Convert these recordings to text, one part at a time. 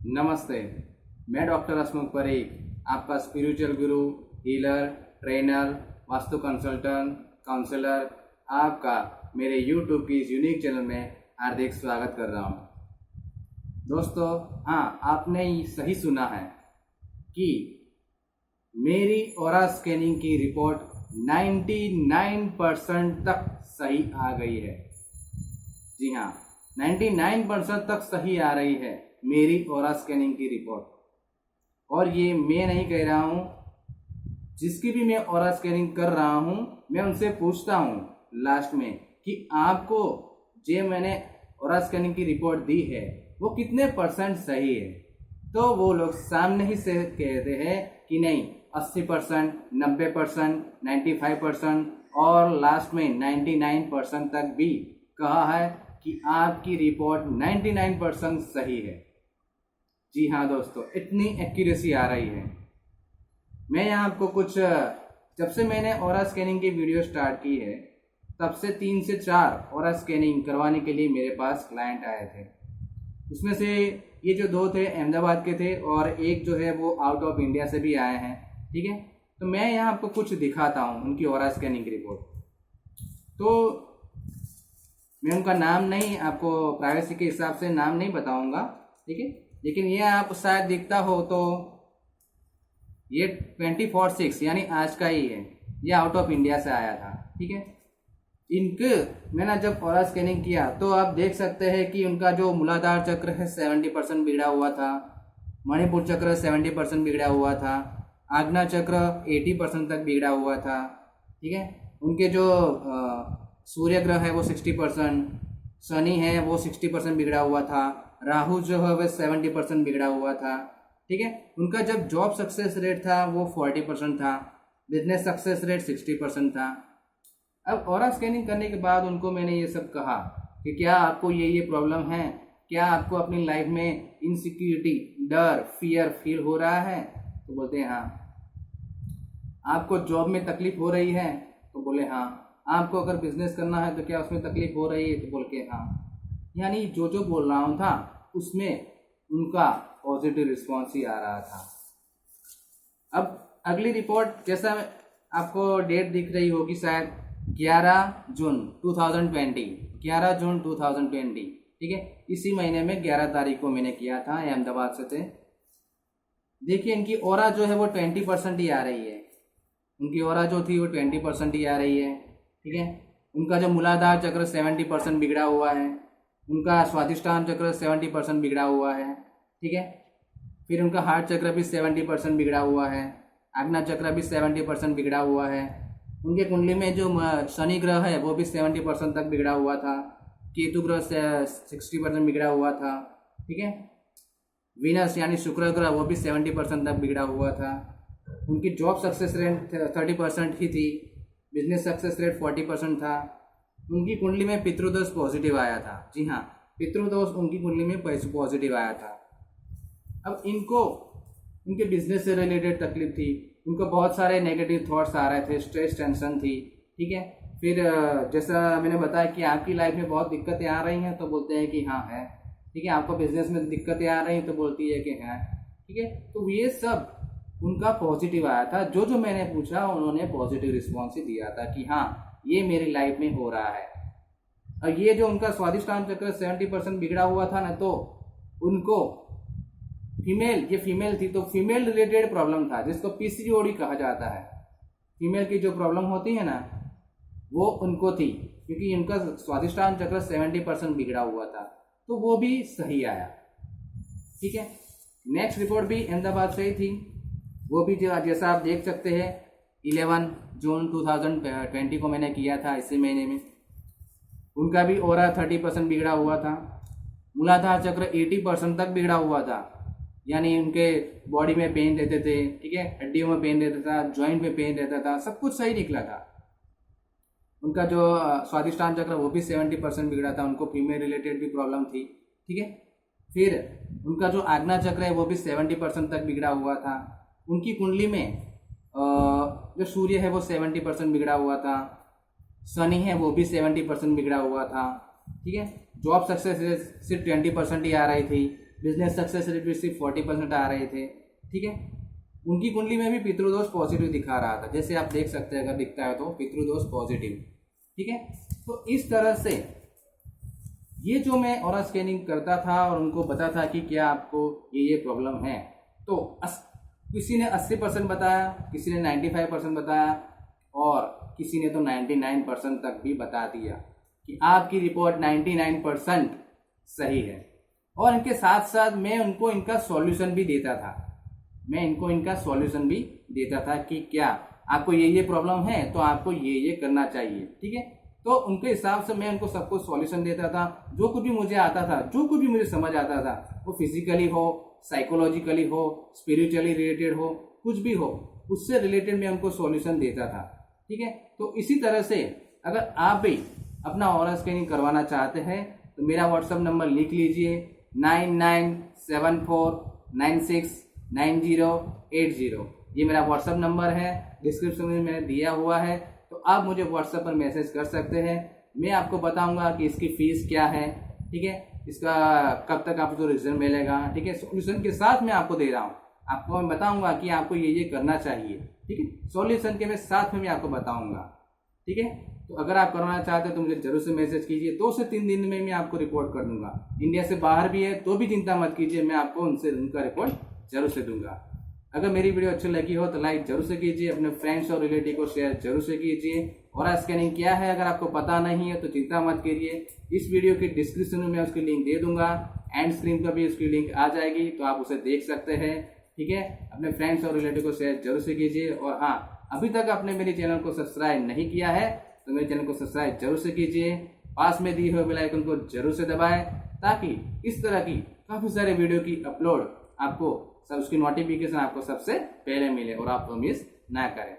नमस्ते। मैं डॉक्टर हसमुख परीख, आपका spiritual guru, healer, trainer, vastu consultant, counsellor, आपका मेरे यूट्यूब की इस यूनिक चैनल में हार्दिक स्वागत कर रहा हूं। दोस्तों, हाँ, आपने सही सुना है कि मेरी ऑरा स्कैनिंग की रिपोर्ट 99% तक सही आ गई है। जी हाँ, 99% तक सही आ रही है मेरी ऑरा स्कैनिंग की रिपोर्ट। और ये मैं नहीं कह रहा हूँ, जिसकी भी मैं ऑरा स्कैनिंग कर रहा हूँ मैं उनसे पूछता हूँ लास्ट में कि आपको जो मैंने ऑरा स्कैनिंग की रिपोर्ट दी है वो कितने % सही है। तो वो लोग सामने ही से कहते हैं कि नहीं, 80%, 90%, 95% और लास्ट में 99% तक भी कहा है कि आपकी रिपोर्ट 99% सही है। जी हाँ दोस्तों, इतनी एक्यूरेसी आ रही है। मैं यहाँ आपको कुछ, जब से मैंने ऑरा स्कैनिंग की वीडियो स्टार्ट की है तब से 3 से 4 ऑरा स्कैनिंग करवाने के लिए मेरे पास क्लाइंट आए थे। उसमें से ये जो 2 थे अहमदाबाद के थे और एक जो है वो आउट ऑफ इंडिया से भी आए हैं। ठीक है, तो मैं यहाँ आपको कुछ दिखाता हूँ उनकी ऑरा स्कैनिंग की रिपोर्ट। तो मैं उनका नाम नहीं, आपको प्राइवेसी के हिसाब से नाम नहीं बताऊंगा, ठीक है, लेकिन ये आप शायद दिखता हो तो ये 24/6 यानी आज का ही है। ये आउट ऑफ इंडिया से आया था। ठीक है, इनके मैंने जब ऑरा स्कैनिंग किया तो आप देख सकते हैं कि उनका जो मूलाधार चक्र है 70% बिगड़ा हुआ था, मणिपुर चक्र 70% बिगड़ा हुआ था, आज्ञा चक्र 80% तक बिगड़ा हुआ था। ठीक है, उनके जो सूर्य ग्रह है वो 60%, शनि है वो 60% बिगड़ा हुआ था, राहु जो है वो 70% बिगड़ा हुआ था। ठीक है, उनका जब जॉब सक्सेस रेट था वो 40% था, बिजनेस सक्सेस रेट 60% था। अब ऑरा स्कैनिंग करने के बाद उनको मैंने ये सब कहा कि क्या आपको ये प्रॉब्लम है, क्या आपको अपनी लाइफ में इनसिक्योरिटी, डर, फियर फील हो रहा है? तो बोलते हैं हाँ। आपको जॉब में तकलीफ हो रही है? तो बोले हाँ। आपको अगर बिजनेस करना है तो क्या उसमें तकलीफ हो रही है? तो बोल के हाँ। यानी जो बोल रहा हूँ था उसमें उनका पॉजिटिव रिस्पॉन्स ही आ रहा था। अब अगली रिपोर्ट, जैसा आपको डेट दिख रही होगी शायद, 11 जून 2020, 11 जून 2020। ठीक है, इसी महीने में 11 तारीख को मैंने किया था, अहमदाबाद से थे। देखिए इनकी ऑरा जो है वो 20% ही आ रही है। उनकी ऑरा जो थी वो 20% ही आ रही है। ठीक है, उनका जो मूलाधार चक्र 70% बिगड़ा हुआ है, उनका स्वादिष्टान चक्र 70% बिगड़ा हुआ है। ठीक है, फिर उनका हार्ट चक्र भी 70% बिगड़ा हुआ है, आज्ञा चक्र भी 70% बिगड़ा हुआ है। उनके कुंडली में जो शनि ग्रह है वो भी 70% तक बिगड़ा हुआ था, केतु ग्रह 60% बिगड़ा हुआ था। ठीक है, वीनस यानी शुक्र ग्रह वो भी 70% तक बिगड़ा हुआ था। उनकी जॉब सक्सेस रेट 30% ही थी, बिजनेस सक्सेस रेट 40% था। उनकी कुंडली में पितृदोष पॉजिटिव आया था। जी हाँ, पितृदोष उनकी कुंडली में पॉजिटिव आया था। अब इनको उनके बिजनेस से रिलेटेड तकलीफ थी, उनको बहुत सारे नेगेटिव थॉट्स आ रहे थे, स्ट्रेस, टेंशन थी। ठीक है, फिर जैसा मैंने बताया कि आपकी लाइफ में बहुत दिक्कतें आ रही हैं तो बोलते हैं कि हाँ है। ठीक है, आपको बिजनेस में दिक्कतें आ रही हैं तो बोलती है कि है। ठीक है, तो ये सब उनका पॉजिटिव आया था। जो मैंने पूछा उन्होंने पॉजिटिव रिस्पॉन्स ही दिया था कि हाँ ये मेरी लाइफ में हो रहा है। और ये जो उनका स्वादिष्टान चक्र 70% बिगड़ा हुआ था ना, तो उनको ये फीमेल थी तो फीमेल रिलेटेड प्रॉब्लम था, जिसको पीसीओडी कहा जाता है। फीमेल की जो प्रॉब्लम होती है ना वो उनको थी, क्योंकि उनका स्वादिष्टान चक्र 70% बिगड़ा हुआ था, तो वो भी सही आया। ठीक है, नेक्स्ट रिपोर्ट भी अहमदाबाद से ही थी। वो भी जैसा आप देख सकते हैं 11 जून 2020 को मैंने किया था, इसी महीने में। उनका भी ऑरा 30% बिगड़ा हुआ था, मूलाधार चक्र 80% तक बिगड़ा हुआ था, यानी उनके बॉडी में पेन रहते थे। ठीक है, हड्डियों में पेन रहता था, जॉइंट में पेन रहता था, सब कुछ सही निकला था। उनका जो स्वादिष्टान चक्र वो भी 70% बिगड़ा था, उनको फीमेल रिलेटेड भी प्रॉब्लम थी। ठीक है, फिर उनका जो आज्ञा चक्र है वो भी 70% तक बिगड़ा हुआ था। उनकी कुंडली में जो सूर्य है वो 70% बिगड़ा हुआ था, शनि है वो भी 70% बिगड़ा हुआ था। ठीक है, जॉब सक्सेस सिर्फ 20% ही आ रही थी, बिजनेस सक्सेस रेट सिर्फ 40% आ रहे थे। ठीक है, उनकी कुंडली में भी पितृदोष पॉजिटिव दिखा रहा था, जैसे आप देख सकते हैं अगर दिखता है तो पितृदोष पॉजिटिव। ठीक है, तो इस तरह से ये जो मैं ऑरा स्कैनिंग करता था और उनको बता था कि क्या आपको ये प्रॉब्लम है, तो किसी ने 80% बताया, किसी ने 95% बताया और किसी ने तो 99% तक भी बता दिया कि आपकी रिपोर्ट 99% सही है। और इनके साथ साथ मैं उनको इनका सॉल्यूशन भी देता था, कि क्या आपको ये प्रॉब्लम है तो आपको ये करना चाहिए। ठीक है, तो उनके हिसाब से मैं उनको सबको सॉल्यूशन देता था। जो कुछ भी मुझे आता था, जो कुछ भी मुझे समझ आता था, वो फिजिकली हो, साइकोलॉजिकली हो, स्पिरिचुअली रिलेटेड हो, कुछ भी हो, उससे रिलेटेड मैं उनको सॉल्यूशन देता था। ठीक है, तो इसी तरह से अगर आप भी अपना ऑरा स्कैनिंग करवाना चाहते हैं तो मेरा व्हाट्सएप नंबर लिख लीजिए 9974969080। ये मेरा व्हाट्सएप नंबर है, डिस्क्रिप्शन में मैंने दिया हुआ है, तो आप मुझे व्हाट्सएप पर मैसेज कर सकते हैं। मैं आपको बताऊंगा कि इसकी फीस क्या है। ठीक है, इसका कब तक आपको रिजल्ट मिलेगा। ठीक है, सॉल्यूशन के साथ मैं आपको दे रहा हूँ, आपको मैं बताऊंगा कि आपको ये करना चाहिए। ठीक है, सॉल्यूशन के साथ में मैं आपको बताऊंगा। ठीक है, तो अगर आप करवाना चाहते हैं तो मुझे जरूर से मैसेज कीजिए, 2 से 3 दिन में मैं आपको रिपोर्ट कर दूंगा। इंडिया से बाहर भी है तो भी चिंता मत कीजिए, मैं आपको उनका रिपोर्ट जरूर से दूंगा। अगर मेरी वीडियो अच्छी लगी हो तो लाइक जरूर से कीजिए, अपने फ्रेंड्स और रिलेटिव को शेयर जरूर से कीजिए। ऑरा स्कैनिंग क्या है अगर आपको पता नहीं है तो चिंता मत कीजिए, इस वीडियो के डिस्क्रिप्शन में मैं उसकी लिंक दे दूंगा, एंड स्क्रीन पर भी उसकी लिंक आ जाएगी, तो आप उसे देख सकते हैं। ठीक है, अपने फ्रेंड्स और रिलेटिव को शेयर जरूर से कीजिए। और हाँ, अभी तक आपने मेरे चैनल को सब्सक्राइब नहीं किया है तो मेरे चैनल को सब्सक्राइब जरूर से कीजिए, पास में दिए हुए बेल आइकन को जरूर से दबाएं, ताकि इस तरह की काफ़ी सारे वीडियो की अपलोड आपको उसकी नोटिफिकेशन आपको सबसे पहले मिले और आप मिस ना करें।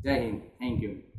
जय हिंद, थैंक यू।